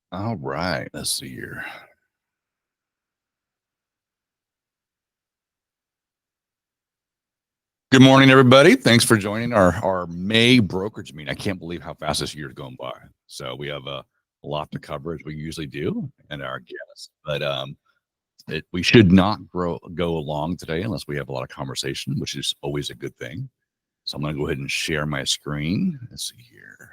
All right, let's see here. Good morning, everybody. Thanks for joining our May brokerage meeting. I can't believe how fast this year's going by. So we have a lot to cover as we usually do, and our guests. But we should not go along today unless we have a lot of conversation, which is always a good thing. So I'm going to go ahead and share my screen. Let's see here.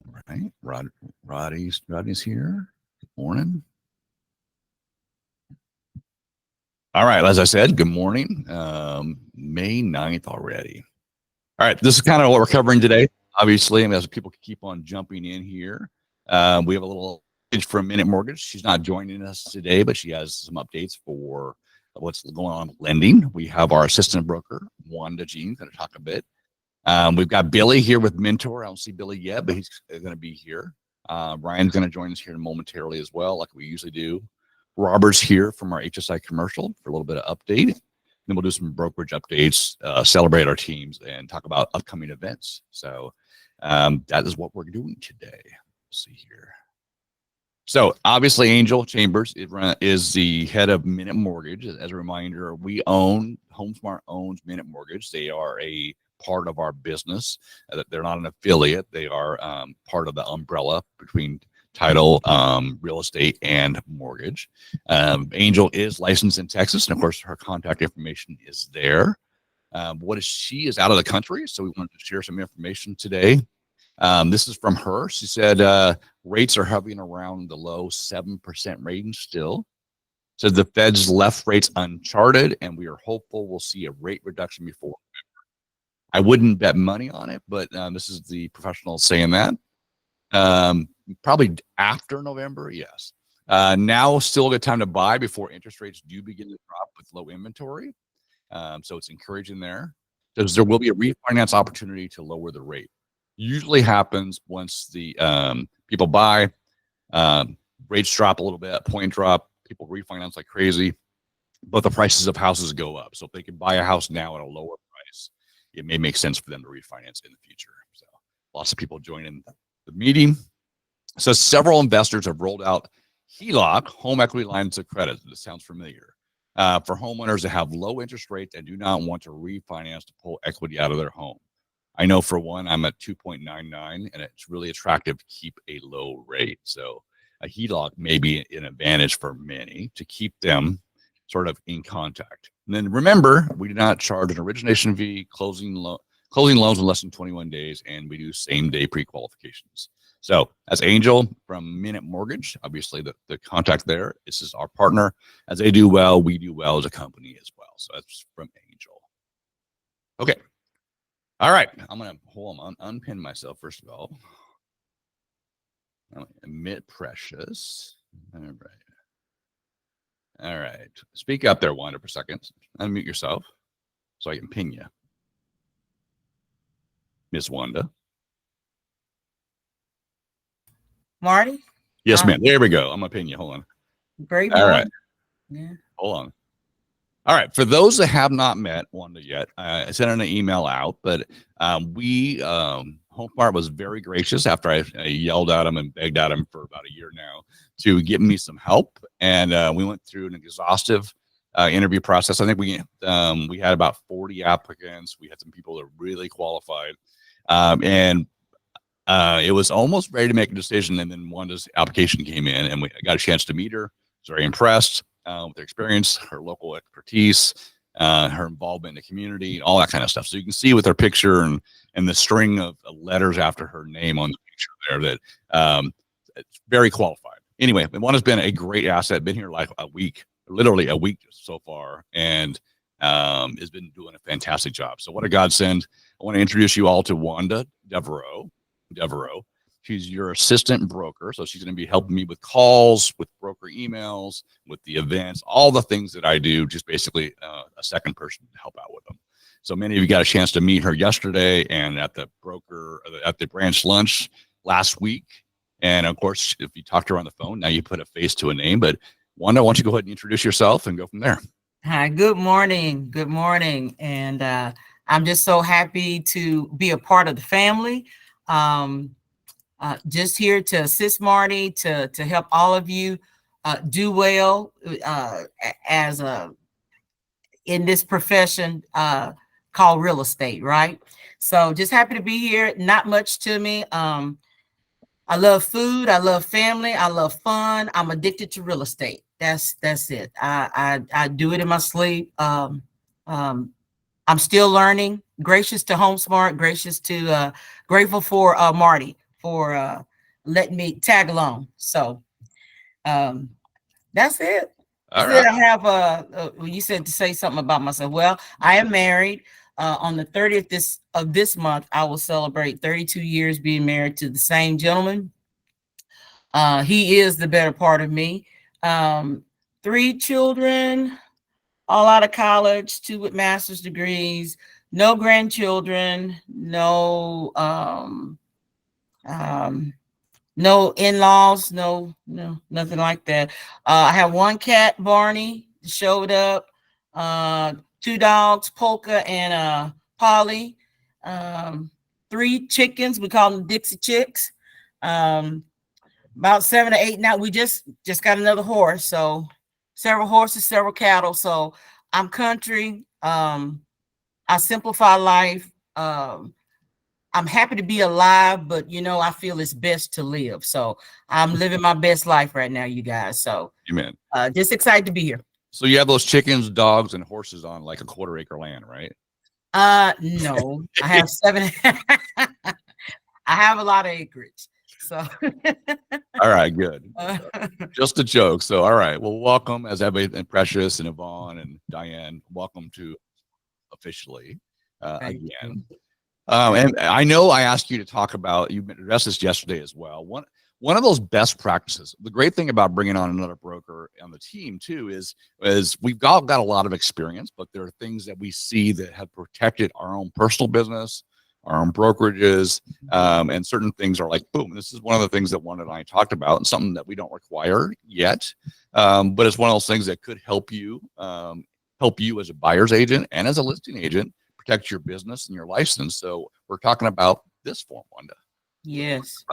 All right, Rodney's here. Good morning. All right, as I said, good morning. May 9th already. All right, this is kind of what we're covering today. Obviously, and as people keep on jumping in here, we have a little message from Minute Mortgage. She's not joining us today, but she has some updates for what's going on with lending. We have our assistant broker, Wanda Jean, going to talk a bit. We've got Billy here with Mentor. I don't see Billy yet, but he's going to be here. Ryan's going to join us here momentarily as well, like we usually do. Robert's here from our HSI commercial for a little bit of update. Then we'll do some brokerage updates, celebrate our teams, and talk about upcoming events. So that is what we're doing today. Let's see here. So obviously, Angel Chambers is the head of Minute Mortgage. As a reminder, HomeSmart owns Minute Mortgage. They are a part of our business. They're not an affiliate. They are part of the umbrella between title, real estate, and mortgage. Angel is licensed in Texas, and of course, her contact information is there. She is out of the country, so we wanted to share some information today. This is from her. She said rates are hovering around the low 7% range still. Says the Fed's left rates uncharted, and we are hopeful we'll see a rate reduction before November. I wouldn't bet money on it, but this is the professional saying that. Probably after November, yes. Now still a good time to buy before interest rates do begin to drop with low inventory. So it's encouraging there. Because there will be a refinance opportunity to lower the rate. Usually happens once the people buy, rates drop a little bit, point drop, people refinance like crazy, but the prices of houses go up. So if they can buy a house now at a lower price, it may make sense for them to refinance in the future. So lots of people joining the meeting. So several investors have rolled out HELOC, home equity lines of credit. This sounds familiar. For homeowners that have low interest rates and do not want to refinance to pull equity out of their home. I know for one, I'm at 2.99, and it's really attractive to keep a low rate. So a HELOC may be an advantage for many to keep them sort of in contact. And then remember, we do not charge an origination fee, closing loans in less than 21 days, and we do same-day pre-qualifications. So as Angel from Minute Mortgage, obviously the contact there, this is our partner. As they do well, we do well as a company as well. So that's from Angel. Okay. All right. I'm going to unpin myself first of all. Emit Precious. All right. All right. Speak up there, Wanda, for a second. Unmute yourself so I can pin you. Miss Wanda. Marty? Yes, ma'am. There we go. I'm going to pin you. Hold on. Great morning. All right. Yeah. Hold on. All right. For those that have not met Wanda yet, I sent an email out, but HomeSmart was very gracious after I yelled at him and begged at him for about a year now to give me some help. And we went through an exhaustive interview process. I think we had about 40 applicants. We had some people that were really qualified. And it was almost ready to make a decision. And then Wanda's application came in, and we got a chance to meet her. I was very impressed with her experience, her local expertise, her involvement in the community, all that kind of stuff. So you can see with her picture and the string of letters after her name on the picture there that it's very qualified. Anyway, Wanda's been a great asset, been here like literally a week so far, and has been doing a fantastic job. So what a godsend. I want to introduce you all to Wanda Devereaux. She's your assistant broker. So she's going to be helping me with calls, with broker emails, with the events, all the things that I do, just basically a second person to help out with them. So many of you got a chance to meet her yesterday and at the branch lunch last week. And of course, if you talk to her on the phone, now you put a face to a name. But Wanda, why don't you go ahead and introduce yourself and go from there? Hi, good morning. Good morning. And I'm just so happy to be a part of the family. Just here to assist Marty, to help all of you do well as in this profession called real estate, right? So just happy to be here. Not much to me. I love food. I love family. I love fun. I'm addicted to real estate. That's it. I do it in my sleep. I'm still learning. Gracious to HomeSmart. Grateful for Marty for letting me tag along. So that's it. All That's it. right. I have you said to say something about myself. Well, I am married. On the 30th of this month, I will celebrate 32 years being married to the same gentleman. He is the better part of me. 3 children, all out of college, 2 with master's degrees, no grandchildren, no in-laws, nothing like that. I have 1 cat, Barney, showed up. 2 dogs, Polka and Polly. 3 chickens, we call them Dixie chicks. About 7 or 8 now. We just got another horse, so several horses, several cattle. So I'm country. I simplify life. I'm happy to be alive, but I feel it's best to live. So I'm living my best life right now, you guys. So Amen. Just excited to be here. So you have those chickens, dogs, and horses on like a 1/4 acre land, right? No, I have 7. I have a lot of acreage. So all right, good. Just a joke. So all right. Well, welcome as everybody and Precious and Yvonne and Diane. Welcome to officially again. And I know I asked you to talk about, you addressed this yesterday as well. One of those best practices. The great thing about bringing on another broker on the team too is we've got a lot of experience, but there are things that we see that have protected our own personal business, our own brokerages, and certain things are like, boom, this is one of the things that Juan and I talked about, and something that we don't require yet, but it's one of those things that could help you as a buyer's agent and as a listing agent protect your business and your license. So we're talking about this form, Wanda. Yes.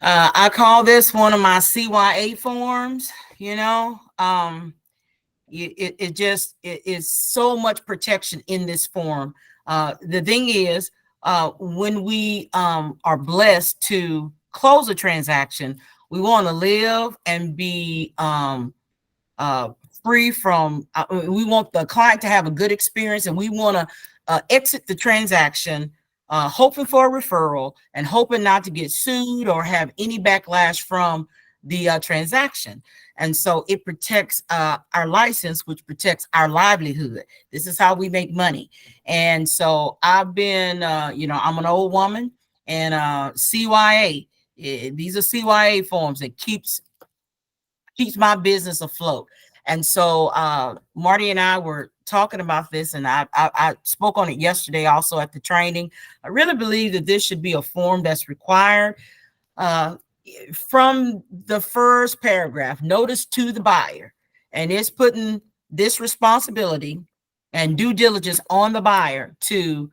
I call this one of my CYA forms. It is so much protection in this form. The thing is, when we are blessed to close a transaction, we want to live and be free from, we want the client to have a good experience, and we want to exit the transaction hoping for a referral and hoping not to get sued or have any backlash from the transaction. And so it protects our license, which protects our livelihood. This is how we make money. And so I've been, I'm an old woman, and CYA, these are CYA forms that keeps my business afloat. And so Marty and I were talking about this, and I spoke on it yesterday also at the training. I really believe that this should be a form that's required. From the first paragraph, notice to the buyer, and it's putting this responsibility and due diligence on the buyer to,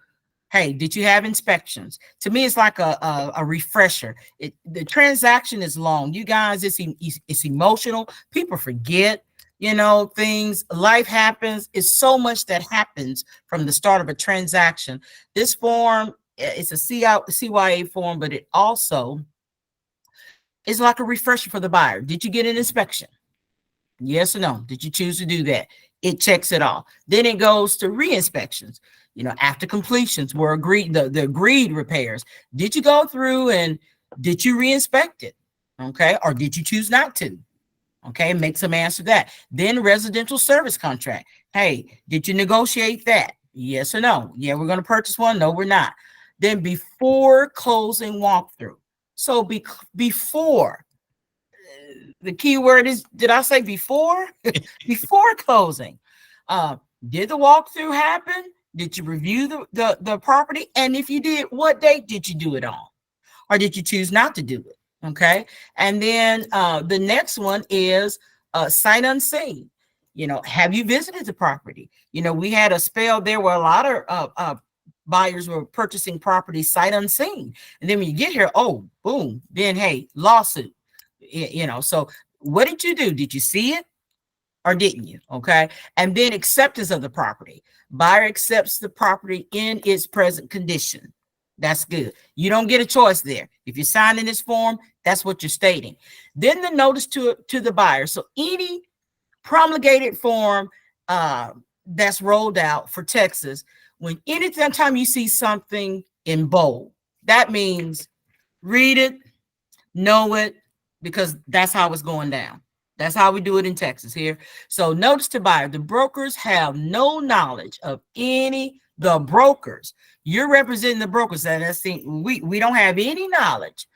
hey, did you have inspections? To me, it's like a refresher. The transaction is long. You guys, it's emotional. People forget, things. Life happens. It's so much that happens from the start of a transaction. This form, it's a CYA form, but it also is like a refresher for the buyer. Did you get an inspection? Yes or no? Did you choose to do that? It checks it all. Then it goes to re-inspections. After completions were agreed, the agreed repairs. Did you go through and did you re-inspect it? Okay. Or did you choose not to? Okay. Make some answer that. Then residential service contract. Hey, did you negotiate that? Yes or no? Yeah, we're going to purchase one. No, we're not. Then before closing walkthrough. So before, the key word is, did I say before? Before closing. Did the walkthrough happen? Did you review the property? And if you did, what date did you do it on? Or did you choose not to do it? Okay. And then the next one is sight unseen. Have you visited the property? We had a spell there where a lot of buyers were purchasing property sight unseen. And then when you get here, oh, boom, then hey, lawsuit. So what did you do? Did you see it or didn't you? Okay. And then acceptance of the property. Buyer accepts the property in its present condition. That's good. You don't get a choice there. If you're signing this form, that's what you're stating. Then the notice to the buyer. So any promulgated form that's rolled out for Texas, anytime you see something in bold, that means read it, know it, because that's how it's going down. That's how we do it in Texas here. So notice to buyer, the brokers have no knowledge of the brokers. You're representing the brokers, and we don't have any knowledge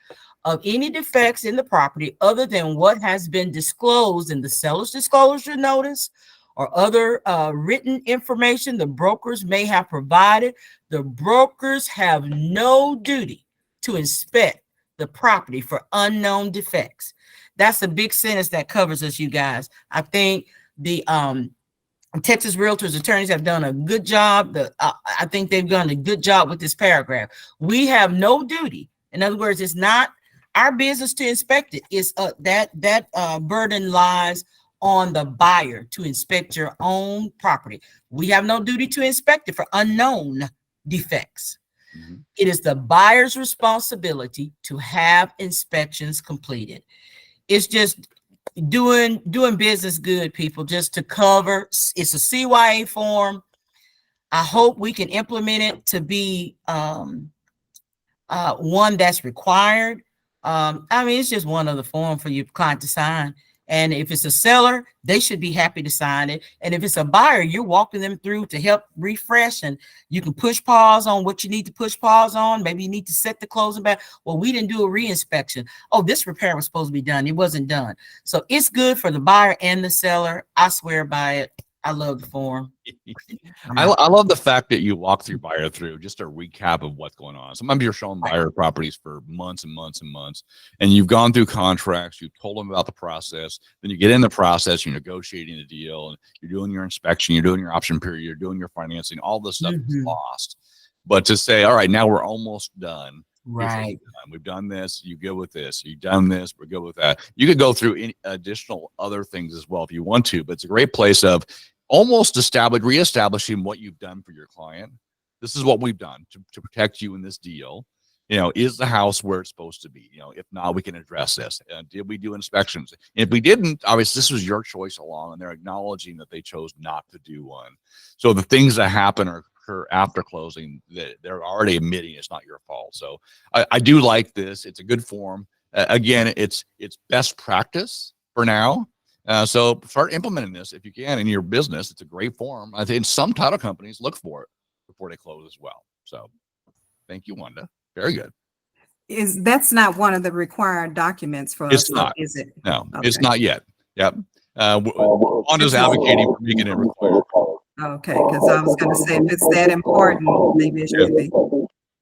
of any defects in the property other than what has been disclosed in the seller's disclosure notice or other written information the brokers may have provided. The brokers have no duty to inspect the property for unknown defects. That's a big sentence that covers us, you guys. I think the Texas Realtors attorneys have done a good job. I think they've done a good job with this paragraph. We have no duty. In other words, it's not our business to inspect it. It's that burden lies on the buyer to inspect your own property. We have no duty to inspect it for unknown defects. Mm-hmm. It is the buyer's responsibility to have inspections completed. It's just doing business good, people, just to cover. It's a CYA form. I hope we can implement it to be one that's required. It's just one other form for your client to sign. And if it's a seller, they should be happy to sign it. And if it's a buyer, you're walking them through to help refresh, and you can push pause on what you need to push pause on. Maybe you need to set the closing back. Well, we didn't do a reinspection. Oh, this repair was supposed to be done. It wasn't done. So it's good for the buyer and the seller. I swear by it. I love the form. I love the fact that you walk through buyer through just a recap of what's going on. Sometimes you're showing buyer properties for months and months and months, and you've gone through contracts, you've told them about the process, then you get in the process, you're negotiating a deal, and you're doing your inspection, you're doing your option period, you're doing your financing, all this stuff is lost. But to say, all right, now we're almost done. Right. We've done this. You go with this. You've done this. We're good with that. You could go through any additional other things as well if you want to, but it's a great place of almost reestablishing what you've done for your client. This is what we've done to protect you in this deal. Is the house where it's supposed to be? If not, we can address this. Did we do inspections? And if we didn't, obviously this was your choice along, and they're acknowledging that they chose not to do one. So the things that happen or occur after closing, that they're already admitting it's not your fault. So I do like this. It's a good form. Again, it's best practice for now. So start implementing this if you can in your business. It's a great form. I think some title companies look for it before they close as well. So thank you, Wanda. Very good. That's not one of the required documents for it's us, not. Is it? No, okay. It's not yet. Yep. Wanda's advocating for making it required. Okay, because I was going to say, if it's that important, maybe it should be.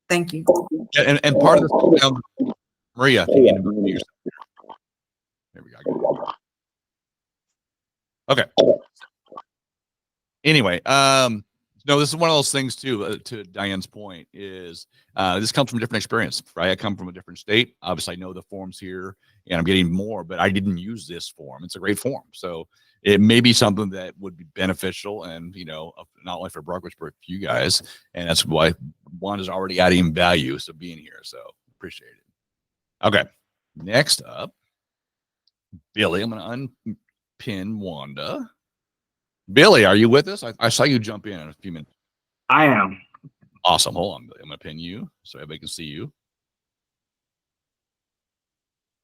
Thank you. Yeah, and part of this, Maria, there we go. Okay. Anyway, no, this is one of those things too, to Diane's point, is this comes from a different experience, right? I come from a different state. Obviously, I know the forms here, and I'm getting more, but I didn't use this form. It's a great form. So it may be something that would be beneficial, and, not only for Brokerage, but for you guys. And that's why one is already adding value, so being here. So appreciate it. Okay. Next up, Billy, I'm going to unpin Wanda. Billy, are you with us? I saw you jump in a few minutes. I am. Awesome. Hold on, Billy. I'm going to pin you so everybody can see you.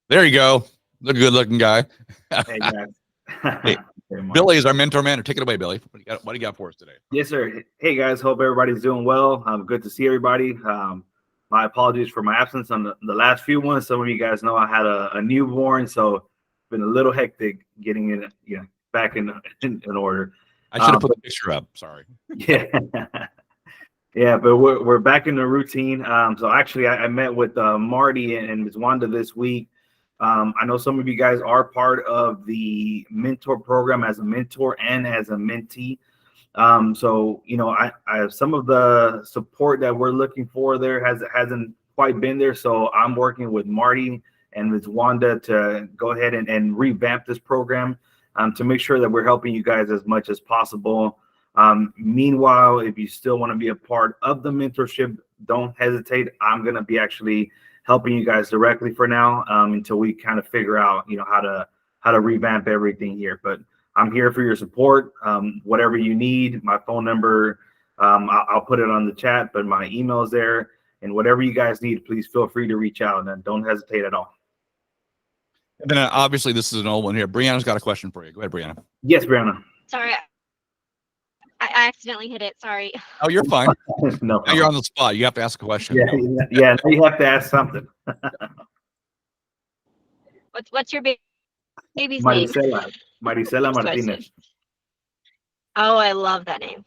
There you go. The good-looking guy. Hey, guys. Hey, Billy is our mentor man. Take it away, Billy. What do you got for us today? Yes, sir. Hey, guys. Hope everybody's doing well. Good to see everybody. My apologies for my absence on the last few ones. Some of you guys know I had a newborn, so it's been a little hectic getting it, back in order. I should have put the picture up. Sorry. Yeah. Yeah, but we're back in the routine. So actually, I met with Marty and Ms. Wanda this week. I know some of you guys are part of the mentor program as a mentor and as a mentee. So, I have some of the support that we're looking for there hasn't quite been there. So I'm working with Marty and with Wanda to go ahead and revamp this program to make sure that we're helping you guys as much as possible. Meanwhile, if you still want to be a part of the mentorship, don't hesitate. I'm going to be actually helping you guys directly for now until we kind of figure out, how to revamp everything here. But I'm here for your support. Whatever you need, my phone number, I'll put it on the chat, but my email is there. And whatever you guys need, please feel free to reach out and don't hesitate at all. And then obviously this is an old one here. Brianna's got a question for you. Go ahead, Brianna. Yes, Brianna. Sorry, I accidentally hit it. Sorry. Oh, you're fine. No, Now you're on the spot. You have to ask a question. Yeah. Now you have to ask something. What's your baby's name? Marisela Martinez. Oh, I love that name.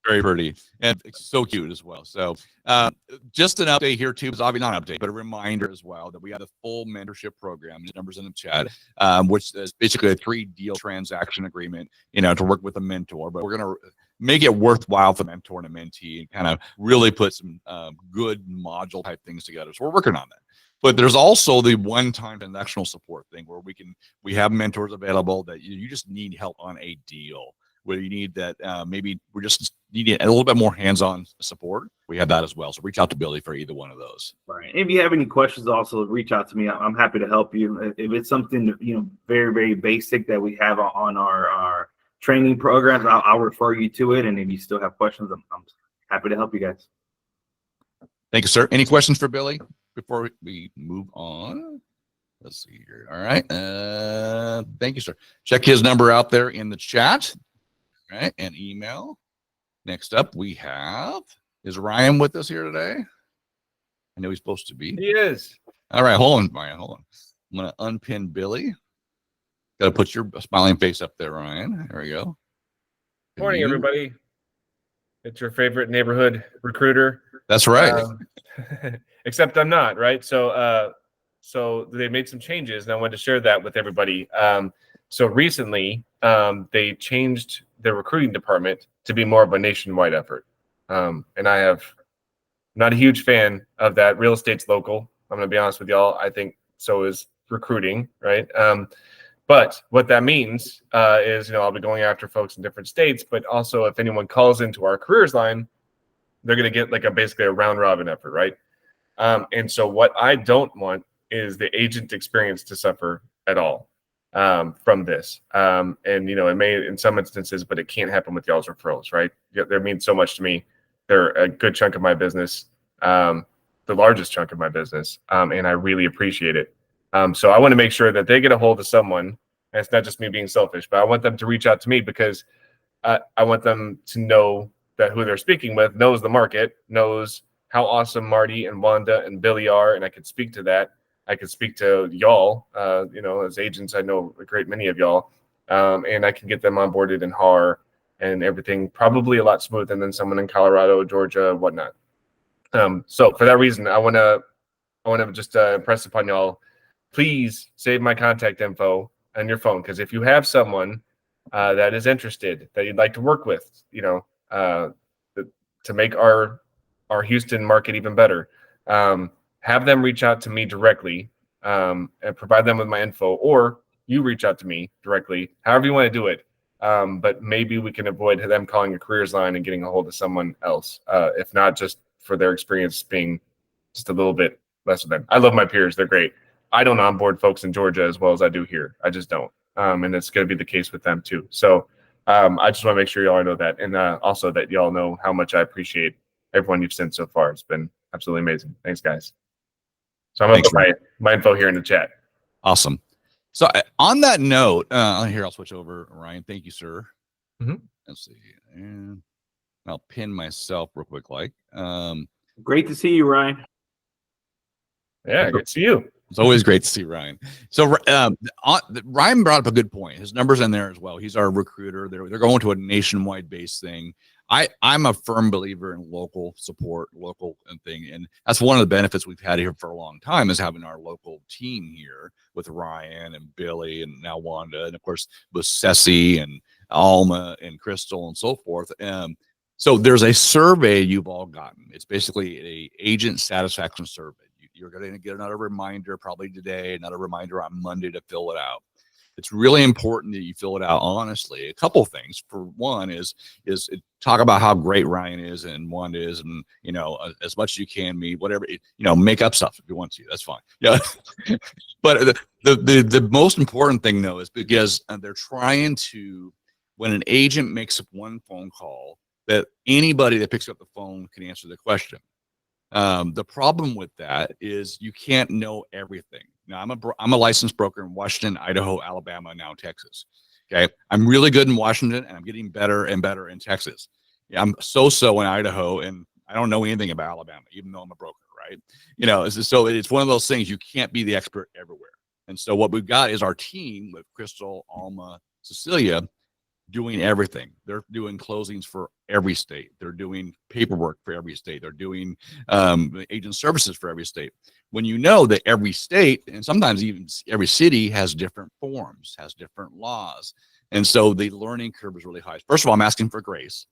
Very pretty and it's so cute as well. So just an update here too, is obviously not an update, but a reminder as well that we have a full mentorship program. The numbers in the chat, which is basically a 3-deal transaction agreement, to work with a mentor. But we're going to make it worthwhile for the mentor and a mentee and kind of really put some good module type things together. So we're working on that. But there's also the one-time transactional support thing where we have mentors available that you just need help on a deal. Where you need that, maybe we're just needing a little bit more hands-on support. We have that as well. So reach out to Billy for either one of those. Right. If you have any questions, also reach out to me. I'm happy to help you. If it's something very, very basic that we have on our training programs, I'll refer you to it. And if you still have questions, I'm happy to help you guys. Thank you, sir. Any questions for Billy before we move on? Let's see here. All right. Thank you, sir. Check his number out there in the chat. All right, and email. Next up, is Ryan with us here today? I know he's supposed to be. He is. All right, hold on, Ryan. Hold on. I'm going to unpin Billy. Got to put your smiling face up there, Ryan. There we go. Morning, everybody. It's your favorite neighborhood recruiter. That's right. Except I'm not, right? So they made some changes, and I wanted to share that with everybody. So recently, they changed their recruiting department to be more of a nationwide effort. And I'm not a huge fan of that. Real estate's local. I'm going to be honest with y'all. I think so is recruiting, right? But what that means is, I'll be going after folks in different states, but also if anyone calls into our careers line, they're going to get basically a round robin effort, right? And so what I don't want is the agent experience to suffer at all from this. And, it may in some instances, but it can't happen with y'all's referrals, right? They mean so much to me. They're a good chunk of my business, the largest chunk of my business, and I really appreciate it. So I want to make sure that they get a hold of someone, and it's not just me being selfish, but I want them to reach out to me because I want them to know that who they're speaking with knows the market, knows how awesome Marty and Wanda and Billy are, and I could speak to that. I could speak to y'all, as agents. I know a great many of y'all, and I can get them onboarded in HAR and everything probably a lot smoother than someone in Colorado, Georgia, whatnot. So for that reason, I want to just impress upon y'all. Please save my contact info on your phone, because if you have someone that is interested, that you'd like to work with, to make our Houston market even better, have them reach out to me directly and provide them with my info, or you reach out to me directly, however you want to do it. But maybe we can avoid them calling a careers line and getting a hold of someone else, if not just for their experience being just a little bit less than. I love my peers. They're great. I don't onboard folks in Georgia as well as I do here. I just don't. And it's going to be the case with them too. So I just want to make sure y'all know that. And also that y'all know how much I appreciate everyone you've sent so far. It's been absolutely amazing. Thanks, guys. So I'm going to put my info here in the chat. Awesome. So on that note, here, I'll switch over. Ryan, thank you, sir. Mm-hmm. Let's see. And I'll pin myself real quick. Great to see you, Ryan. Yeah, good to see you. It's always great to see Ryan. So Ryan brought up a good point. His number's in there as well. He's our recruiter. They're going to a nationwide based thing. I'm a firm believer in local support, local and thing. And that's one of the benefits we've had here for a long time is having our local team here with Ryan and Billy and now Wanda. And of course, with Ceci and Alma and Crystal and so forth. So there's a survey you've all gotten. It's basically a agent satisfaction survey. You're going to get another reminder probably today, another reminder on Monday to fill it out. It's really important that you fill it out honestly. A couple things. For one is talk about how great Ryan is and Wanda is, and as much as you can, whatever, make up stuff if you want to. That's fine. Yeah. But the most important thing though is because they're trying to, when an agent makes one phone call, that anybody that picks up the phone can answer the question. The problem with that is you can't know everything. Now, I'm a licensed broker in Washington, Idaho, Alabama, now Texas. Okay, I'm really good in Washington, and I'm getting better and better in Texas. Yeah, I'm so in Idaho, and I don't know anything about Alabama, even though I'm a broker, right? So it's one of those things you can't be the expert everywhere. And so what we've got is our team with Crystal, Alma, Cecilia, doing everything. They're doing closings for every state. They're doing paperwork for every state. They're doing agent services for every state. When you know that every state, and sometimes even every city, has different forms, has different laws. And so the learning curve is really high. First of all, I'm asking for grace,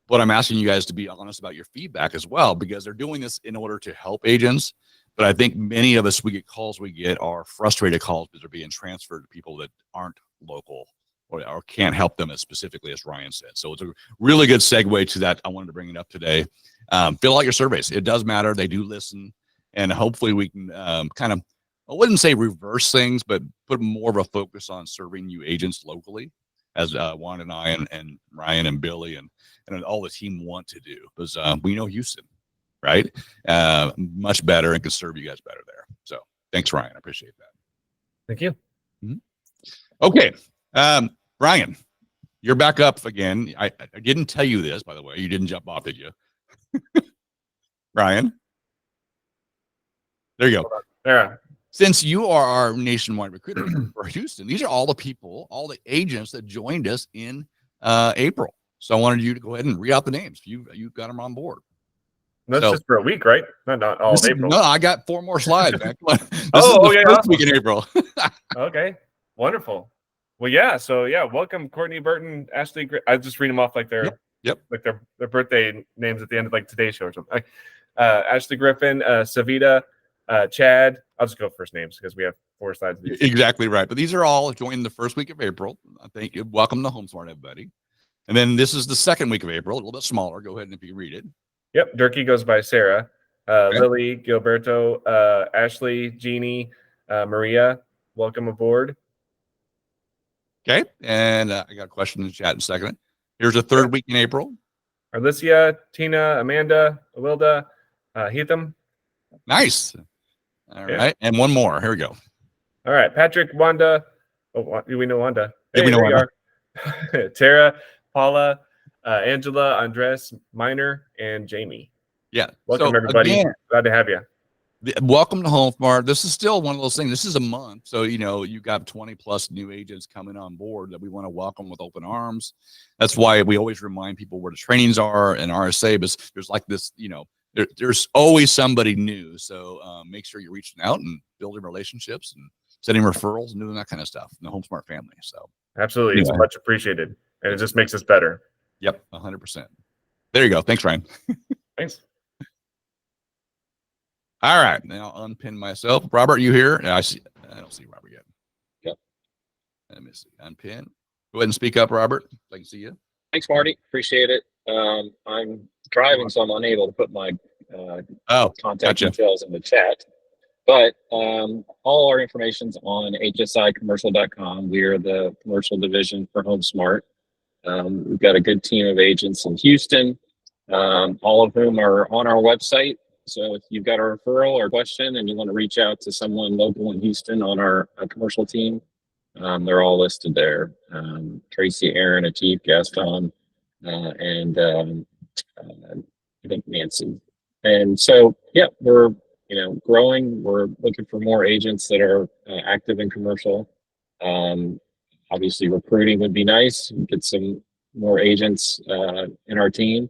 but I'm asking you guys to be honest about your feedback as well, because they're doing this in order to help agents. But I think many of us, we get are frustrated calls because they're being transferred to people that aren't local or can't help them as specifically as Ryan said. So it's a really good segue to that. I wanted to bring it up today. Fill out your surveys. It does matter. They do listen. And hopefully we can kind of, I wouldn't say reverse things, but put more of a focus on serving you agents locally, as Juan and I and Ryan and Billy and all the team want to do. Because we know Houston, right? Much better and can serve you guys better there. So thanks, Ryan. I appreciate that. Thank you. Mm-hmm. Okay. Ryan, you're back up again. I didn't tell you this, by the way. You didn't jump off, did you? Ryan? There you go. There. Since you are our nationwide recruiter for Houston, these are all the people, all the agents that joined us in April. So I wanted you to go ahead and read out the names. You got them on board. That's just for a week, right? Not all of April. No, I got 4 more slides, man. This is the first awesome. week in April. Okay, wonderful. Well, yeah. So welcome Courtney Burton, Ashley. I just read them off like their like their birthday names at the end of like today's show or something. Ashley Griffin, Savita, Chad. I'll just go first names because we have 4 slides. Exactly right. But these are all joining the first week of April. Thank you. Welcome to HomeSmart, everybody. And then this is the second week of April, a little bit smaller. Go ahead and if you read it. Yep. Durkee goes by Sarah. Okay. Lily, Gilberto, Ashley, Jeannie, Maria. Welcome aboard. Okay. And I got a question in the chat in a second. Here's the third week in April. Alicia, Tina, Amanda, Awilda, Heatham. Nice. All right. And one more. Here we go. All right. Patrick, Wanda. Oh, do we know Wanda? Hey, we know Wanda. Tara, Paula, Angela, Andres, Minor, and Jamie. Yeah. Welcome, everybody. Again, glad to have you. Welcome to HomeSmart. This is still one of those things. This is a month. So, you got 20 plus new agents coming on board that we want to welcome with open arms. That's why we always remind people where the trainings are and RSA, but there's like this, there's always somebody new. So make sure you're reaching out and building relationships and sending referrals and doing that kind of stuff in the HomeSmart family. So absolutely. It's much appreciated. And it just makes us better. Yep. 100%. There you go. Thanks, Ryan. Thanks. All right, now I'll unpin myself. Robert, you here? I don't see Robert yet. Yep. Let me see. Unpin. Go ahead and speak up, Robert. I can see you. Thanks, Marty. Appreciate it. I'm driving, so I'm unable to put my contact details in the chat. But all our information's on hsicommercial.com. We are the commercial division for HomeSmart. We've got a good team of agents in Houston, all of whom are on our website. So if you've got a referral or question and you want to reach out to someone local in Houston on our commercial team, they're all listed there. Tracy, Aaron, Atif, Gaston, and I think Nancy. And so, we're growing. We're looking for more agents that are active in commercial. Obviously, recruiting would be nice. Get some more agents in our team.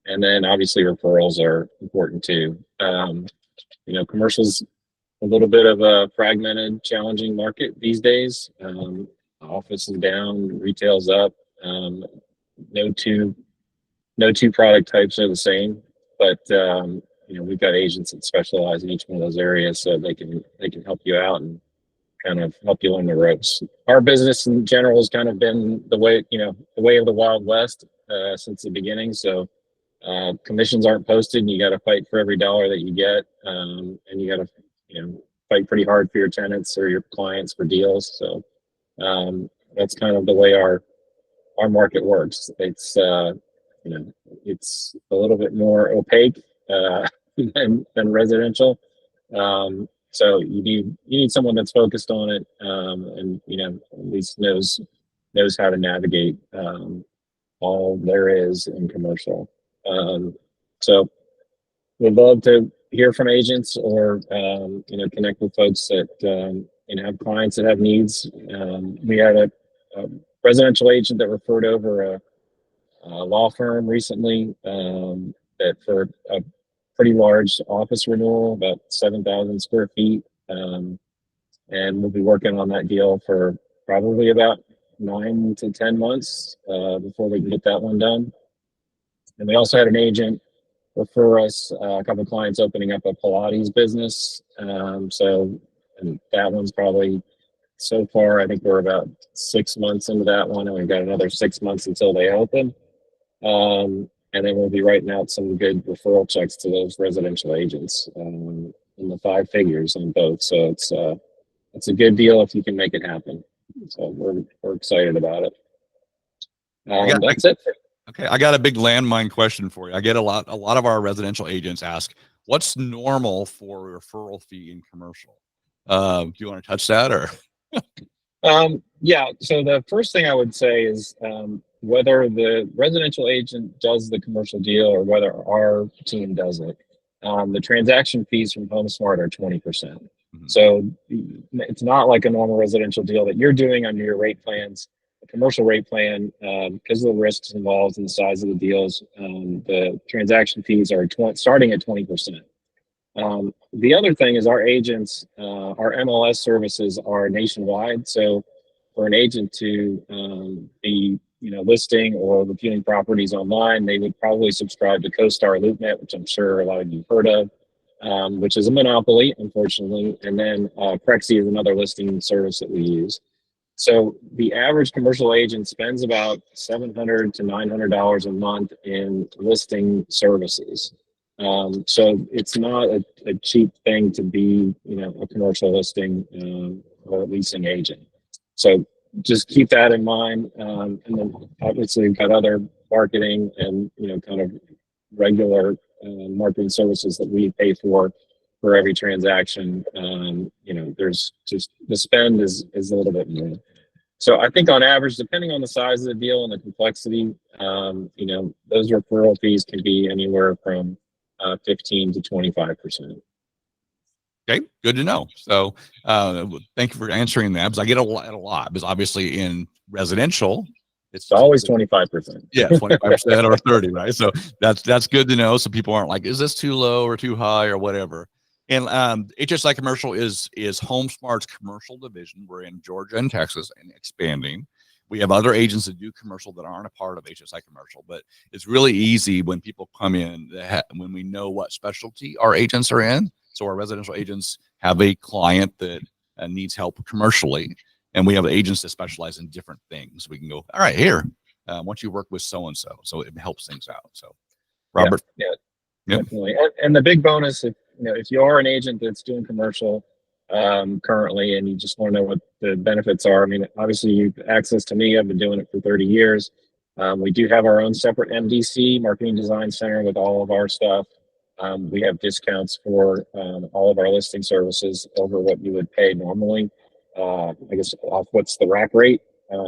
And then obviously referrals are important too. Commercial's a little bit of a fragmented, challenging market these days. Office is down, retail's up. No two product types are the same, but we've got agents that specialize in each one of those areas, so they can help you out and kind of help you learn the ropes. Our business in general has kind of been the way of the Wild West since the beginning. So commissions aren't posted, and you got to fight for every dollar that you get, and you got to fight pretty hard for your tenants or your clients for deals. So that's kind of the way our market works. It's it's a little bit more opaque than residential. So you need someone that's focused on it, and at least knows how to navigate all there is in commercial. So we'd love to hear from agents or connect with folks that have clients that have needs. We had a residential agent that referred over a law firm recently that for a pretty large office renewal, about 7,000 square feet. And we'll be working on that deal for probably about 9 to 10 months before we can get that one done. And we also had an agent refer us a couple of clients opening up a Pilates business. And that one's probably, so far, I think we're about 6 months into that one, and we've got another 6 months until they open. And then we'll be writing out some good referral checks to those residential agents in the 5 figures on both. So it's a good deal if you can make it happen. So we're excited about it. That's it. Okay, I got a big landmine question for you. I get a lot of our residential agents ask, what's normal for a referral fee in commercial? Do you want to touch that or? Yeah. So the first thing I would say is whether the residential agent does the commercial deal or whether our team does it, the transaction fees from HomeSmart are 20%. Mm-hmm. So it's not like a normal residential deal that you're doing under your rate plans. A commercial rate plan, because of the risks involved and the size of the deals, the transaction fees are starting at 20%. The other thing is our agents, our MLS services are nationwide. So for an agent to be listing or reviewing properties online, they would probably subscribe to CoStar LoopNet, which I'm sure a lot of you have heard of, which is a monopoly, unfortunately. And then Prexy is another listing service that we use. So the average commercial agent spends about $700 to $900 a month in listing services. So it's not a cheap thing to be, a commercial listing or leasing agent. So just keep that in mind. And then obviously we've got other marketing and, kind of regular marketing services that we pay for every transaction. There's just the spend is a little bit more. So I think on average, depending on the size of the deal and the complexity, those referral fees can be anywhere from 15 to 25%. Okay, good to know. So thank you for answering that, because I get a lot, because obviously in residential, it's always 25%. Yeah, 25% or 30, right? So that's good to know. So people aren't like, is this too low or too high or whatever. And HSI Commercial is HomeSmart's commercial division. We're in Georgia and Texas and expanding. We have other agents that do commercial that aren't a part of HSI Commercial, but it's really easy when people come in, when we know what specialty our agents are in. So our residential agents have a client that needs help commercially, and we have agents that specialize in different things. We can go, all right, here, once you work with so-and-so. So it helps things out. So Robert. Yeah, definitely. And the big bonus, if you are an agent that's doing commercial currently and you just want to know what the benefits are, I mean, obviously you have access to me. I've been doing it for 30 years. We do have our own separate MDC, Marketing Design Center, with all of our stuff. We have discounts for all of our listing services over what you would pay normally. I guess off what's the rack rate.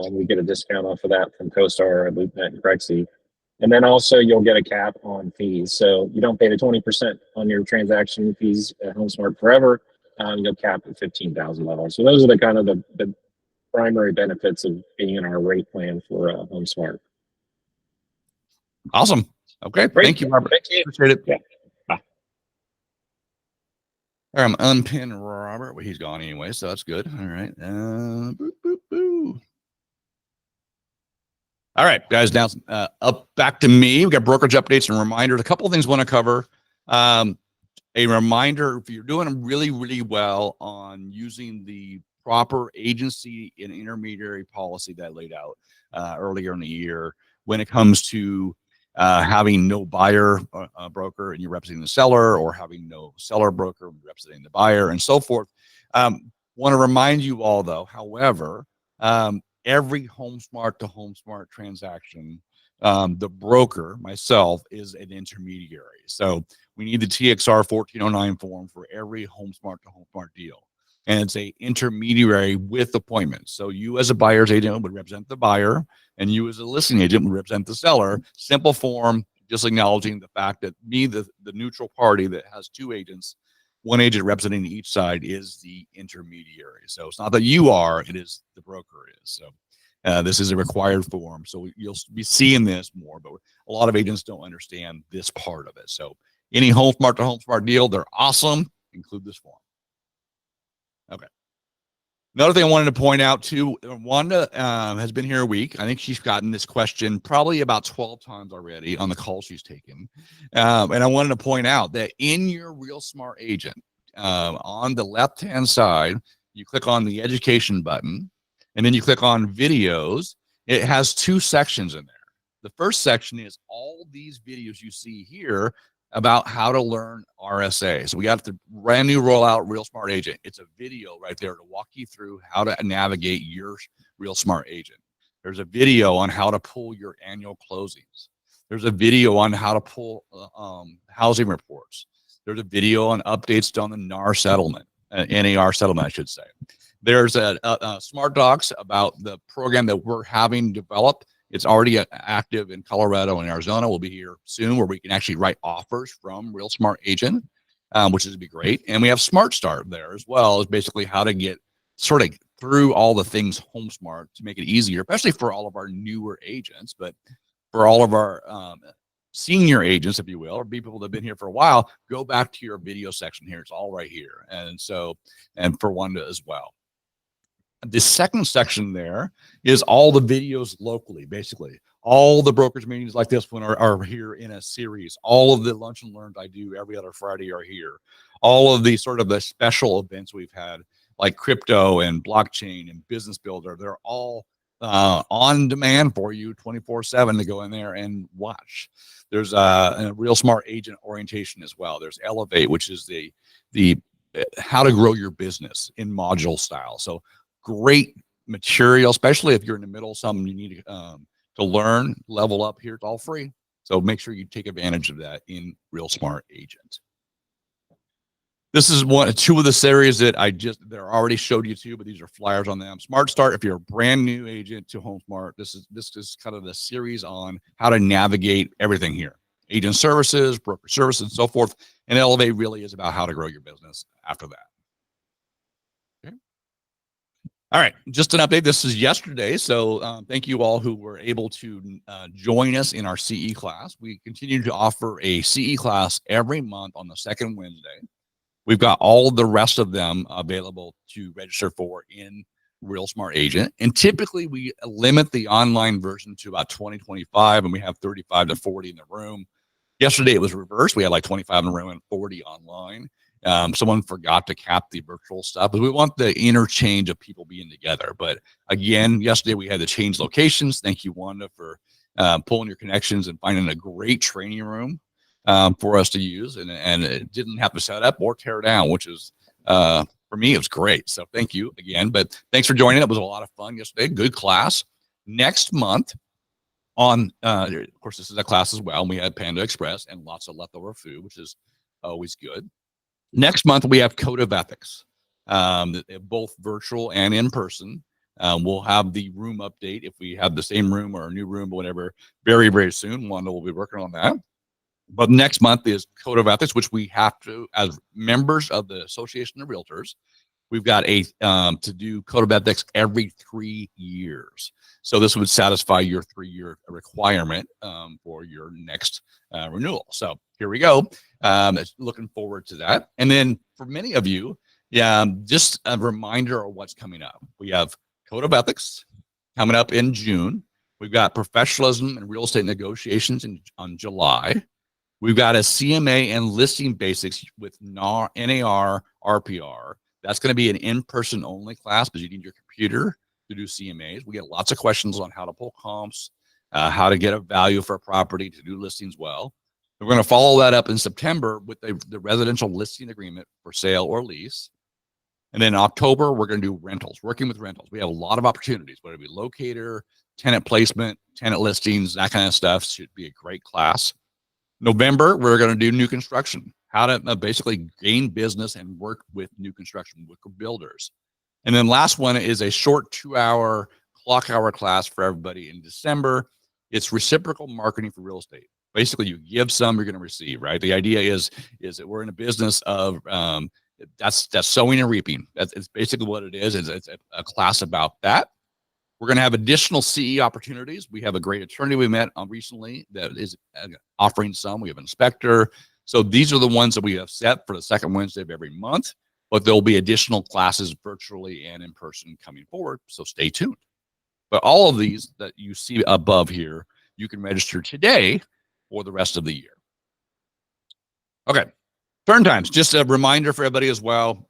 We get a discount off of that from CoStar, LoopNet, and Prexy. And then also you'll get a cap on fees. So you don't pay the 20% on your transaction fees at HomeSmart forever. You'll cap at $15,000. So those are the kind of the primary benefits of being in our rate plan for HomeSmart. Awesome. Okay. Great. Thank you, Robert. Thank you. Appreciate it. Yeah. Bye. All right, I'm unpin Robert. Well, he's gone anyway, so that's good. All right. Boop, boop, boop. All right, guys. Now up back to me. We got brokerage updates and reminders. A couple of things I want to cover. A reminder: if you're doing really, really well on using the proper agency and intermediary policy that I laid out earlier in the year, when it comes to having no buyer broker and you're representing the seller, or having no seller broker representing the buyer, and so forth. Want to remind you all, though, however, every HomeSmart to HomeSmart transaction, the broker, myself, is an intermediary. So we need the TXR 1409 form for every HomeSmart to HomeSmart deal. And it's a intermediary with appointments. So you as a buyer's agent would represent the buyer, and you as a listing agent would represent the seller. Simple form, just acknowledging the fact that me, the neutral party that has two agents, one agent representing each side, is the intermediary. So it's not that you are, it is the broker is. So this is a required form. So you'll be seeing this more, but a lot of agents don't understand this part of it. So any HomeSmart to HomeSmart deal, they're awesome. Include this form. Okay. Another thing I wanted to point out too, Wanda has been here a week. I think she's gotten this question probably about 12 times already on the call she's taken. And I wanted to point out that in your Real Smart agent, on the left-hand side, you click on the education button, and then you click on videos. It has two sections in there. The first section is all these videos you see here about how to learn RSA. So we got the brand new rollout Real Smart Agent. It's a video right there to walk you through how to navigate your Real Smart Agent. There's a video on how to pull your annual closings. There's a video on how to pull housing reports. There's a video on updates on the NAR settlement, NAR settlement, I should say. There's a Smart Docs about the program that we're having developed. It's already active in Colorado and Arizona. We'll be here soon, where we can actually write offers from Real Smart Agent, which is be great. And we have Smart Start there as well, as basically how to get sort of through all the things HomeSmart to make it easier, especially for all of our newer agents, but for all of our senior agents, if you will, or people that have been here for a while. Go back to your video section here. It's all right here. And so, and for Wanda as well. The second section there is all the videos locally, basically. All the brokerage meetings like this one are here in a series. All of the lunch and learns I do every other Friday are here. All of the sort of the special events we've had, like crypto and blockchain and business builder, they're all on demand for you 24/7 to go in there and watch. There's a Real Smart Agent orientation as well. There's Elevate, which is the how to grow your business in module style. So great material, especially if you're in the middle of something you need to learn, level up here. It's all free. So make sure you take advantage of that in Real Smart Agent. This is two of the series that they're already showed you to, but these are flyers on them. Smart Start, if you're a brand new agent to HomeSmart, this is kind of the series on how to navigate everything here. Agent services, broker services, and so forth. And Elevate really is about how to grow your business after that. All right, just an update. This is yesterday, so thank you all who were able to join us in our CE class. We continue to offer a CE class every month on the second Wednesday. We've got all the rest of them available to register for in Real Smart Agent. And typically we limit the online version to about 20-25, and we have 35 to 40 in the room. Yesterday it was reversed. We had like 25 in the room and 40 online. Someone forgot to cap the virtual stuff, but we want the interchange of people being together. But again, yesterday we had to change locations. Thank you, Wanda, for pulling your connections and finding a great training room for us to use. And it didn't have to set up or tear down, which is, for me, it was great. So thank you again. But thanks for joining. It was a lot of fun yesterday. Good class. Next month of course, this is a class as well. And we had Panda Express and lots of leftover food, which is always good. Next month, we have Code of Ethics, both virtual and in person. We'll have the room update if we have the same room or a new room or whatever very, very soon. Wanda will be working on that. But next month is Code of Ethics, which we have to, as members of the Association of Realtors, we've got a to do code of ethics every 3 years. So this would satisfy your 3-year requirement for your next renewal. So here we go. Looking forward to that. And then for many of you, just a reminder of what's coming up. We have code of ethics coming up in June. We've got professionalism and real estate negotiations on July. We've got a CMA and listing basics with NAR, RPR. That's going to be an in-person only class because you need your computer to do CMAs. We get lots of questions on how to pull comps, how to get a value for a property, to do listings well. We're going to follow that up in September with the residential listing agreement for sale or lease. And then in October, we're going to do rentals, working with rentals. We have a lot of opportunities, whether it be locator, tenant placement, tenant listings, that kind of stuff. Should be a great class. November, we're going to do new construction, how to basically gain business and work with new construction with builders. And then last one is a short 2-hour clock hour class for everybody in December. It's reciprocal marketing for real estate. Basically, you give some, you're going to receive, right? The idea is that we're in a business of that's sowing and reaping. It's basically what it is. It's a class about that. We're going to have additional CE opportunities. We have a great attorney we met recently that is offering some. We have an inspector. So these are the ones that we have set for the second Wednesday of every month, but there'll be additional classes virtually and in person coming forward. So stay tuned. But all of these that you see above here, you can register today for the rest of the year. Okay. Turn times, just a reminder for everybody as well.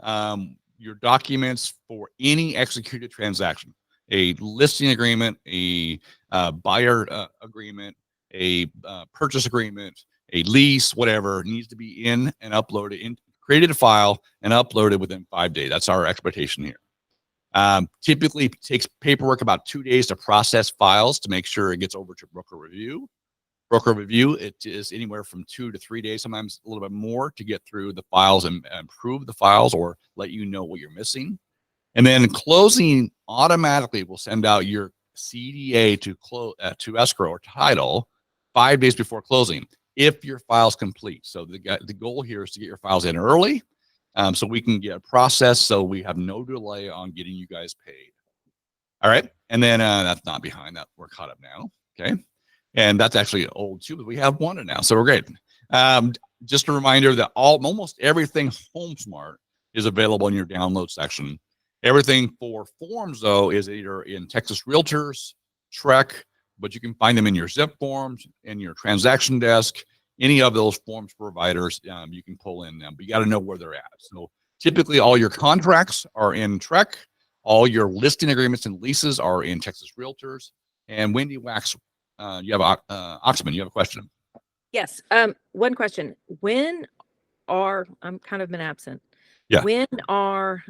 Your documents for any executed transaction, a listing agreement, a buyer agreement, a purchase agreement, a lease, whatever, needs to be in and uploaded, created a file and uploaded within 5 days. That's our expectation here. Typically it takes paperwork about 2 days to process files to make sure it gets over to broker review. Broker review, it is anywhere from 2 to 3 days, sometimes a little bit more, to get through the files and improve the files or let you know what you're missing. And then closing automatically will send out your CDA to escrow or title 5 days before closing if your file's complete. So the goal here is to get your files in early so we can get a process so we have no delay on getting you guys paid. All right. And then that's not behind that. We're caught up now. Okay. And that's actually old too, but we have one now. So we're great. Just a reminder that almost everything HomeSmart is available in your download section. Everything for forms, though, is either in Texas Realtors, Trek, but you can find them in your Zip forms, in your transaction desk, any of those forms providers you can pull in them, but you got to know where they're at. So typically all your contracts are in Trek, all your listing agreements and leases are in Texas Realtors. And Wendy Wax, you have Oxman, you have a question. Yes. One question. I'm kind of been absent. Yeah.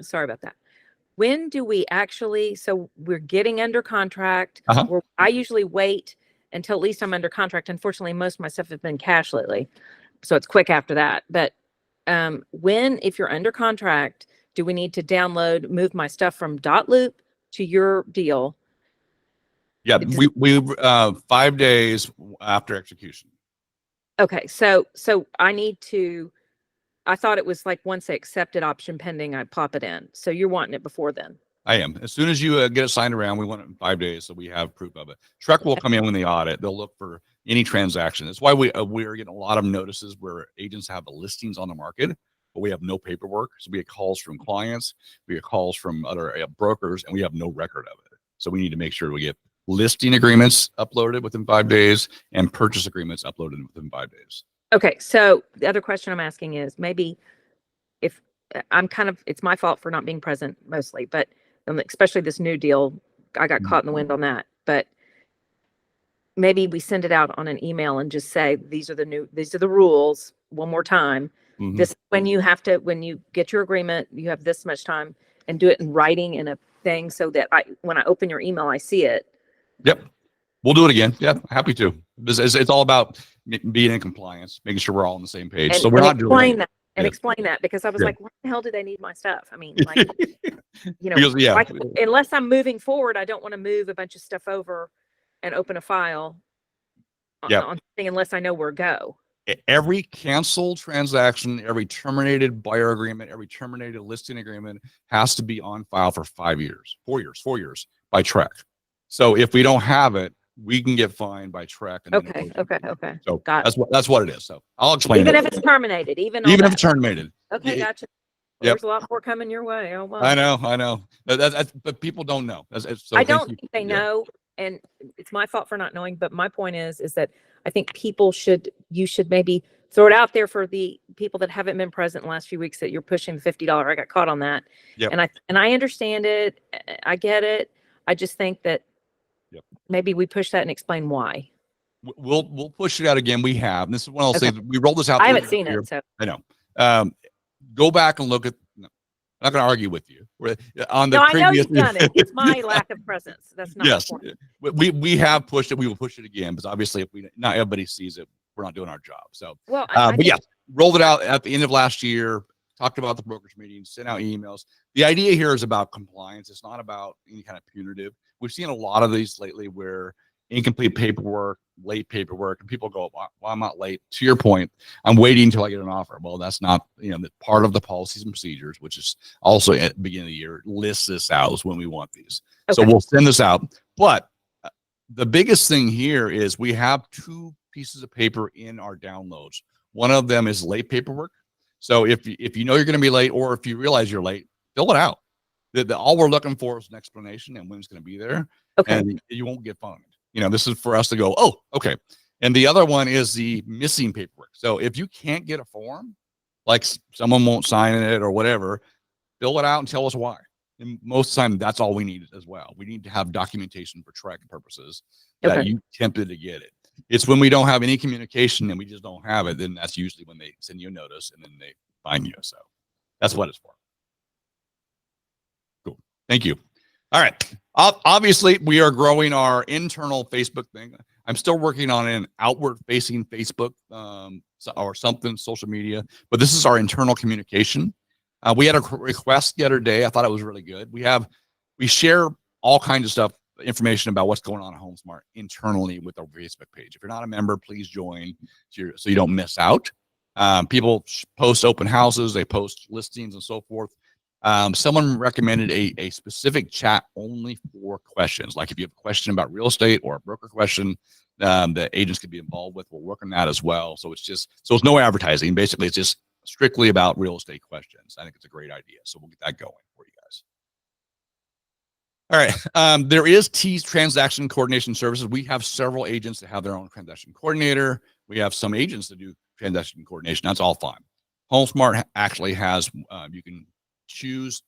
Sorry about that. When do we actually, so we're getting under contract. Uh-huh. I usually wait until at least I'm under contract. Unfortunately, most of my stuff has been cash lately, so it's quick after that. But if you're under contract, do we need to move my stuff from .loop to your deal? Yeah, we 5 days after execution. Okay, so I thought it was like once they accepted option pending, I pop it in. So you're wanting it before then? I am. As soon as you get it signed around, we want it in 5 days, so we have proof of it. Trek will come in when they audit. They'll look for any transaction. That's why we are getting a lot of notices where agents have the listings on the market, but we have no paperwork. So we get calls from clients, we get calls from other brokers, and we have no record of it. So we need to make sure we get listing agreements uploaded within 5 days and purchase agreements uploaded within 5 days. Okay, so the other question I'm asking is maybe if it's my fault for not being present mostly, but especially this new deal, I got caught in the wind on that. But maybe we send it out on an email and just say, these are the rules one more time. Mm-hmm. This, when you get your agreement, you have this much time, and do it in writing in a thing so that when I open your email, I see it. Yep. We'll do it again. Yeah, happy to. It's all about being in compliance, making sure we're all on the same page. So we're not doing that. Explain that, because I was like, why the hell do they need my stuff? I mean, like, because, unless I'm moving forward, I don't want to move a bunch of stuff over and open a file on something unless I know where to go. every canceled transaction, every terminated buyer agreement, every terminated listing agreement has to be on file for 4 years by TREC. So if we don't have it, we can get fined by TREC. And then Okay. So Got it. that's what it is. So I'll explain Even it. if it's terminated, even Even on if it's terminated. Okay, gotcha. Well, Yep. there's a lot more coming your way. Oh, wow. I know. But people don't know. So I don't think they know, and it's my fault for not knowing. But my point is that I think you should maybe throw it out there for the people that haven't been present in the last few weeks that you're pushing the $50. I got caught on that, Yep. and I understand it. I get it. I just think that maybe we push that and explain why. We'll push it out again. We have. And this is one of those things. We rolled this out. I haven't seen it, so I know. Go back and look at. No, I'm not going to argue with you. On the previous, I know you've done it. It's my lack of presence. That's not yes. important. We have pushed it. We will push it again, because obviously, if not everybody sees it, we're not doing our job. So, well, but yeah, rolled it out at the end of last year. Talked about the brokerage meetings, sent out emails. The idea here is about compliance. It's not about any kind of punitive. We've seen a lot of these lately where incomplete paperwork, late paperwork, and people go, well, I'm not late. To your point, I'm waiting until I get an offer. Well, that's not, part of the policies and procedures, which is also at the beginning of the year, lists this out when we want these. Okay. So we'll send this out. But the biggest thing here is we have 2 pieces of paper in our downloads. One of them is late paperwork. So if you know you're going to be late, or if you realize you're late, fill it out. All we're looking for is an explanation and when it's going to be there. Okay. And you won't get fined. This is for us to go, oh, okay. And the other one is the missing paperwork. So if you can't get a form, like someone won't sign it or whatever, fill it out and tell us why. And most of the time, that's all we need as well. We need to have documentation for tracking purposes that you attempted to get it. It's when we don't have any communication and we just don't have it, then that's usually when they send you a notice and then they fine you. So that's what it's for. Cool. Thank you. All right. Obviously, we are growing our internal Facebook thing. I'm still working on an outward-facing Facebook or something, social media, but this is our internal communication. We had a request the other day. I thought it was really good. We share all kinds of stuff, information about what's going on at HomeSmart internally with our Facebook page. If you're not a member, please join so you don't miss out. People post open houses, they post listings and so forth. Someone recommended a specific chat only for questions. Like if you have a question about real estate or a broker question that agents could be involved with, we'll work on that as well. So it's no advertising. Basically, it's just strictly about real estate questions. I think it's a great idea. So we'll get that going for you guys. All right. There is T's transaction coordination services. We have several agents that have their own transaction coordinator. We have some agents that do transaction coordination. That's all fine. HomeSmart actually has, you can choose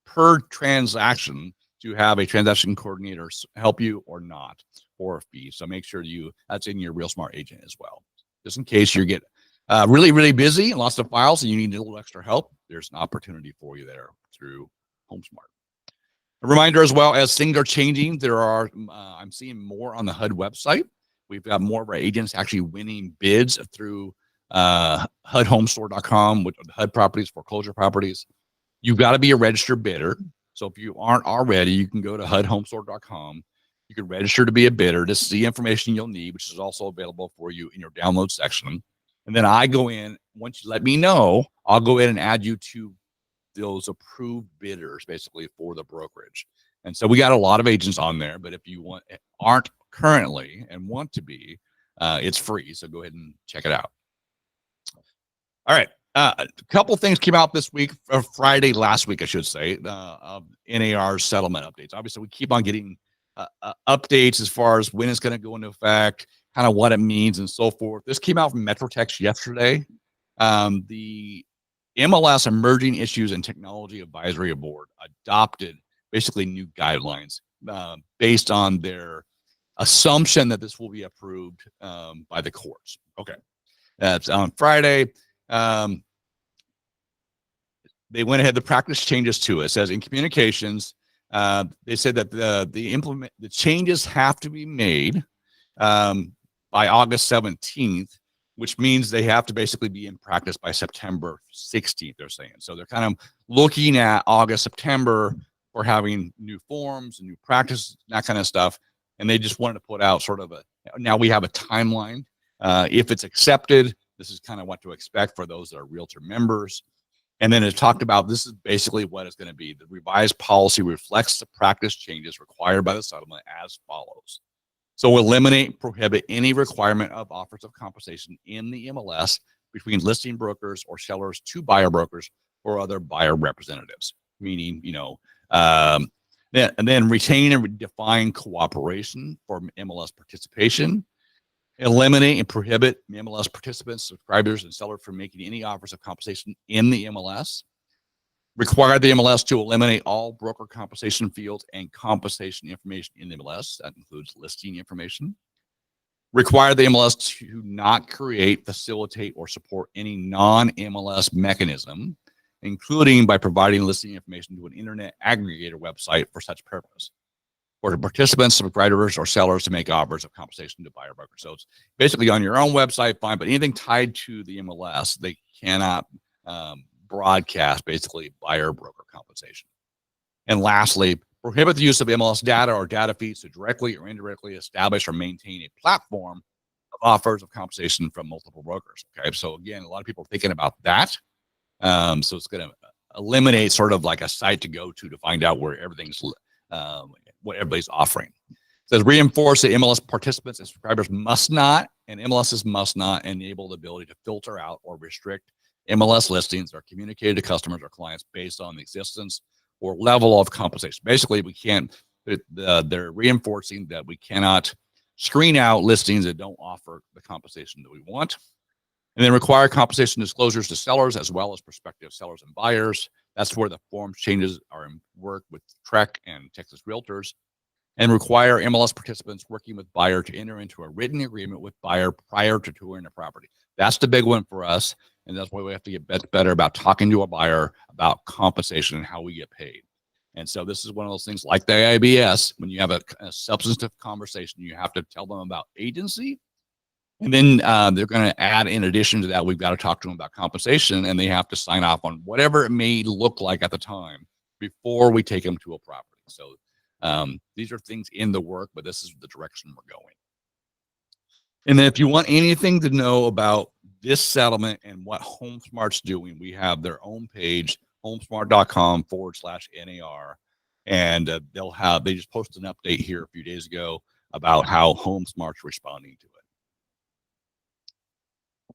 per transaction to have a transaction coordinator help you or not for a fee. So make sure that's in your Real Smart agent as well. Just in case you get really, really busy and lots of files and you need a little extra help, there's an opportunity for you there through HomeSmart. A reminder as well, as things are changing, I'm seeing more on the HUD website. We've got more of our agents actually winning bids through HUDHomestore.com with HUD properties, foreclosure properties. You've got to be a registered bidder. So if you aren't already, you can go to HUDHomestore.com. You can register to be a bidder. This is the information you'll need, which is also available for you in your download section. And then I go in, once you let me know, I'll go in and add you to those approved bidders basically for the brokerage. And so we got a lot of agents on there, but if you aren't currently and want to be, it's free. So go ahead and check it out. All right. A couple things came out this week, or Friday last week, I should say, of NAR settlement updates. Obviously, we keep on getting updates as far as when it's going to go into effect, kind of what it means and so forth. This came out from MetroTex yesterday. The MLS Emerging Issues and Technology Advisory Board adopted basically new guidelines based on their assumption that this will be approved by the courts. Okay. That's on Friday. They went ahead, the practice changes to it. It says in communications, they said that the changes have to be made by August 17th, which means they have to basically be in practice by September 16th, they're saying. So they're kind of looking at August, September for having new forms and new practice, that kind of stuff. And they just wanted to put out sort of now we have a timeline. If it's accepted, This is kind of what to expect for those that are realtor members. And then it talked about, this is basically what it's going to be. The revised policy reflects the practice changes required by the settlement as follows. So eliminate, prohibit any requirement of offers of compensation in the MLS between listing brokers or sellers to buyer brokers or other buyer representatives, meaning, and then retain and define cooperation for MLS participation. Eliminate and prohibit MLS participants, subscribers, and sellers from making any offers of compensation in the MLS. Require the MLS to eliminate all broker compensation fields and compensation information in the MLS. That includes listing information. Require the MLS to not create, facilitate, or support any non-MLS mechanism, including by providing listing information to an internet aggregator website for such purpose. For the participants, subscribers, or sellers to make offers of compensation to buyer brokers. So it's basically on your own website, fine, but anything tied to the MLS, they cannot broadcast basically buyer broker compensation. And lastly, prohibit the use of MLS data or data feeds to directly or indirectly establish or maintain a platform of offers of compensation from multiple brokers. Okay, so again, a lot of people are thinking about that. So it's going to eliminate sort of like a site to go to find out where everything's what everybody's offering. It says reinforce that MLS participants and subscribers must not, and MLSs must not enable the ability to filter out or restrict MLS listings that are communicated to customers or clients based on the existence or level of compensation. Basically, we can't, they're reinforcing that we cannot screen out listings that don't offer the compensation that we want. And then require compensation disclosures to sellers as well as prospective sellers and buyers. That's where the form changes are in work with Trek and Texas Realtors. And require MLS participants working with buyer to enter into a written agreement with buyer prior to touring the property. That's the big one for us. And that's why we have to get better about talking to a buyer about compensation and how we get paid. And so this is one of those things like the IBS. When you have a substantive conversation, you have to tell them about agency. And then they're going to add, in addition to that, we've got to talk to them about compensation, and they have to sign off on whatever it may look like at the time before we take them to a property. So these are things in the work, but this is the direction we're going. And then if you want anything to know about this settlement and what HomeSmart's doing, we have their own page, homesmart.com/NAR. And they just posted an update here a few days ago about how HomeSmart's responding to it.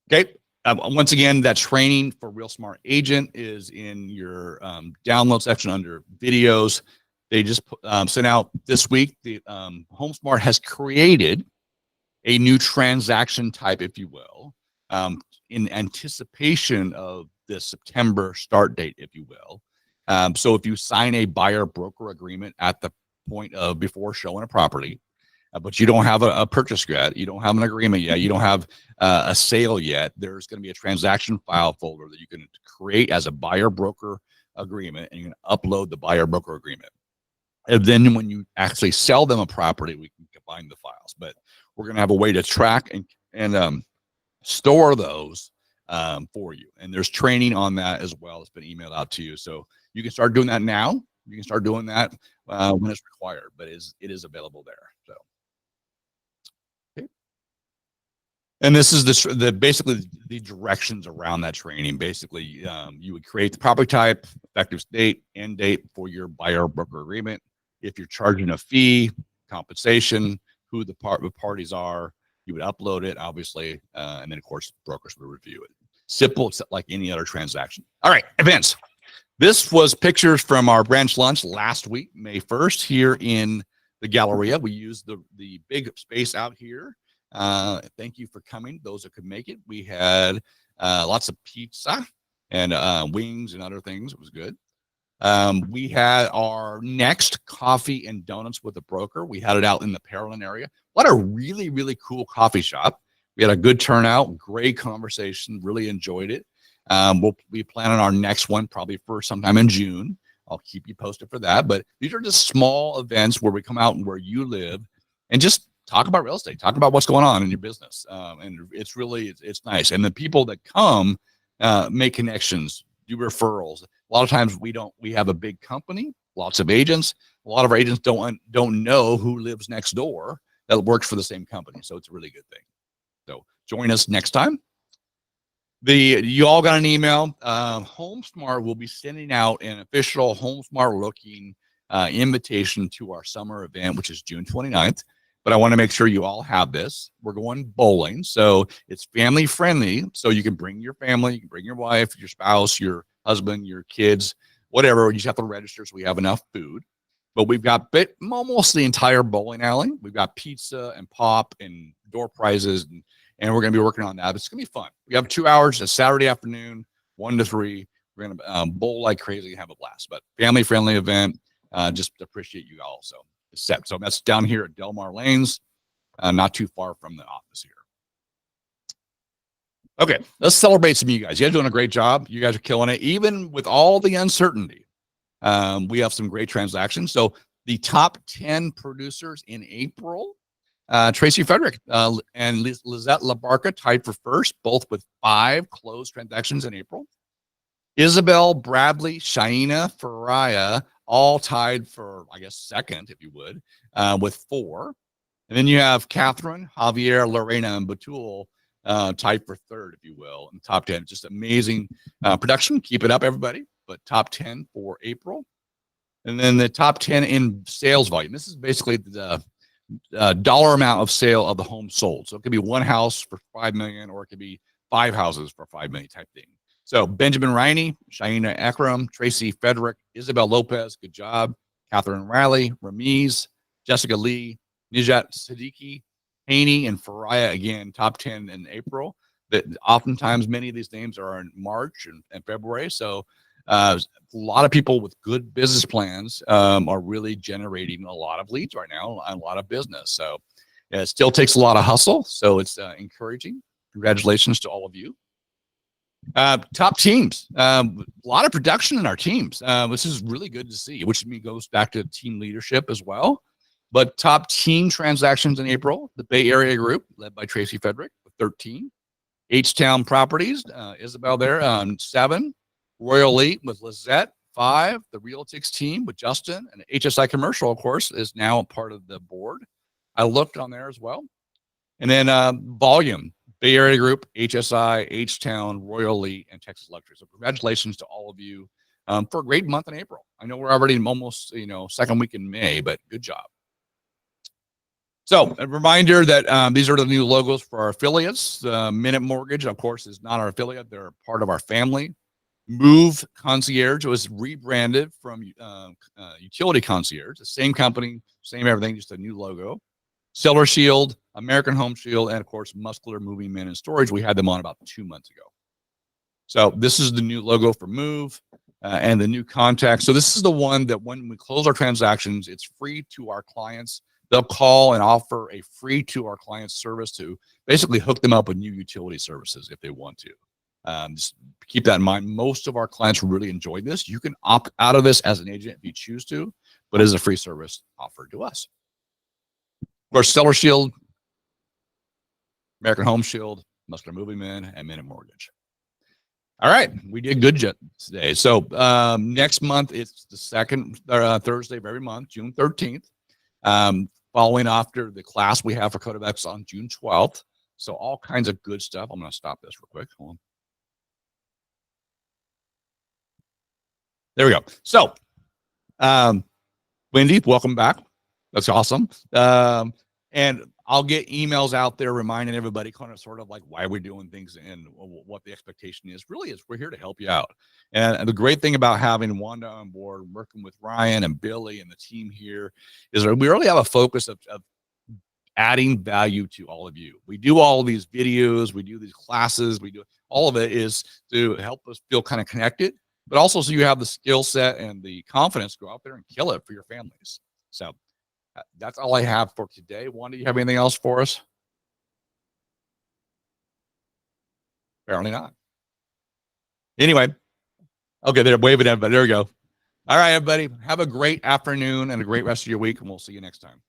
Okay. Once again, that training for Real Smart Agent is in your download section under videos. They just sent out this week. The HomeSmart has created a new transaction type, if you will, in anticipation of the September start date, if you will. So if you sign a buyer broker agreement at the point of before showing a property, but you don't have a purchase yet, you don't have an agreement yet, you don't have a sale yet, there's going to be a transaction file folder that you can create as a buyer broker agreement, and you can upload the buyer broker agreement. And then when you actually sell them a property, we can combine the files. But we're going to have a way to track and store those for you. And there's training on that as well. It's been emailed out to you. So you can start doing that now. You can start doing that when it's required, but it is available there. So. And this is basically the directions around that training. Basically, you would create the property type, effective date, end date for your buyer broker agreement. If you're charging a fee, compensation, who the parties are, you would upload it, obviously, and then of course brokers would review it. Simple, like any other transaction. All right, events. This was pictures from our branch lunch last week, May 1st, here in the Galleria. We used the big space out here. Thank you for coming, those that could make it. We had lots of pizza and wings and other things. It was good. We had our next coffee and donuts with a broker. We had it out in the Pearland area. What a really, really cool coffee shop. We had a good turnout, great conversation, really enjoyed it. We'll be planning our next one probably for sometime in June. I'll keep you posted for that. But these are just small events where we come out and where you live and just talk about real estate, talk about what's going on in your business. And it's nice. And the people that come make connections, do referrals. A lot of times we have a big company, lots of agents. A lot of our agents don't know who lives next door that works for the same company. So it's a really good thing. So join us next time. You all got an email. HomeSmart will be sending out an official HomeSmart looking invitation to our summer event, which is June 29th. But I want to make sure you all have this. We're going bowling, so it's family friendly. So you can bring your family, you can bring your wife, your spouse, your husband, your kids, whatever. You just have to register so we have enough food. But we've got almost the entire bowling alley. We've got pizza and pop and door prizes, and we're going to be working on that. It's going to be fun. We have 2 hours, a Saturday afternoon, 1 to 3. We're going to bowl like crazy and have a blast. But family-friendly event. Just appreciate you all. So it's set. So that's down here at Delmar Lanes, not too far from the office here. Okay, let's celebrate some of you guys. You guys are doing a great job. You guys are killing it, even with all the uncertainty. We have some great transactions. So the top 10 producers in April, Tracy Frederick and Lizette LaBarca tied for first, both with 5 closed transactions in April. Isabel, Bradley, Shaina, Faraya, all tied for, I guess, second, if you would, with 4. And then you have Catherine, Javier, Lorena, and Batul tied for third, if you will, in top 10. Just amazing production. Keep it up, everybody. But top 10 for April. And then the top 10 in sales volume. This is basically the dollar amount of sale of the home sold. So it could be 1 house for $5 million, or it could be 5 houses for $5 million type thing. So Benjamin Riney, Shaina Ekram, Tracy Frederick, Isabel Lopez, good job. Catherine Riley, Ramiz, Jessica Lee, Nijat Siddiqui, Haney, and Faraya, again, top 10 in April. That oftentimes many of these names are in March and February. So a lot of people with good business plans are really generating a lot of leads right now, a lot of business. So it still takes a lot of hustle. So it's encouraging. Congratulations to all of you. Top teams, a lot of production in our teams. This is really good to see, which to me goes back to team leadership as well. But top team transactions in April, the Bay Area group led by Tracy Frederick with 13, H-Town Properties, Isabel there, 7, Royal Elite with Lizette, 5, the Realtix team with Justin, and HSI Commercial, of course, is now a part of the board. I looked on there as well. And then volume, Bay Area Group, HSI, H-Town, Royal Elite, and Texas Luxury. So congratulations to all of you for a great month in April. I know we're already almost, second week in May, but good job. So a reminder that these are the new logos for our affiliates. Minute Mortgage, of course, is not our affiliate. They're part of our family. Move Concierge was rebranded from Utility Concierge, the same company, same everything, just a new logo. Seller Shield, American Home Shield, and of course, Muscular Moving Men in Storage. We had them on about 2 months ago. So this is the new logo for Move and the new contact. So this is the one that when we close our transactions, it's free to our clients. They'll call and offer a free to our clients service to basically hook them up with new utility services if they want to. Just keep that in mind. Most of our clients really enjoy this. You can opt out of this as an agent if you choose to, but it is a free service offered to us. Of course, Seller Shield, American Home Shield, Muscular Moving Men, and Minute Mortgage. All right, we did good today. So next month, it's the second Thursday of every month, June 13th. Following after the class we have for Code of X on June 12th. So all kinds of good stuff. I'm going to stop this real quick. Hold on. There we go. So, Wendy, welcome back. That's awesome. And I'll get emails out there reminding everybody kind of sort of like why we're doing things and what the expectation is. Really is we're here to help you out. And the great thing about having Wanda on board, working with Ryan and Billy and the team here is that we really have a focus of adding value to all of you. We do all of these videos, we do these classes, we do all of it is to help us feel kind of connected, but also so you have the skill set and the confidence to go out there and kill it for your families. So that's all I have for today. Wanda, do you have anything else for us? Apparently not. Anyway, okay, they're waving at everybody. There we go. All right, everybody. Have a great afternoon and a great rest of your week, and we'll see you next time.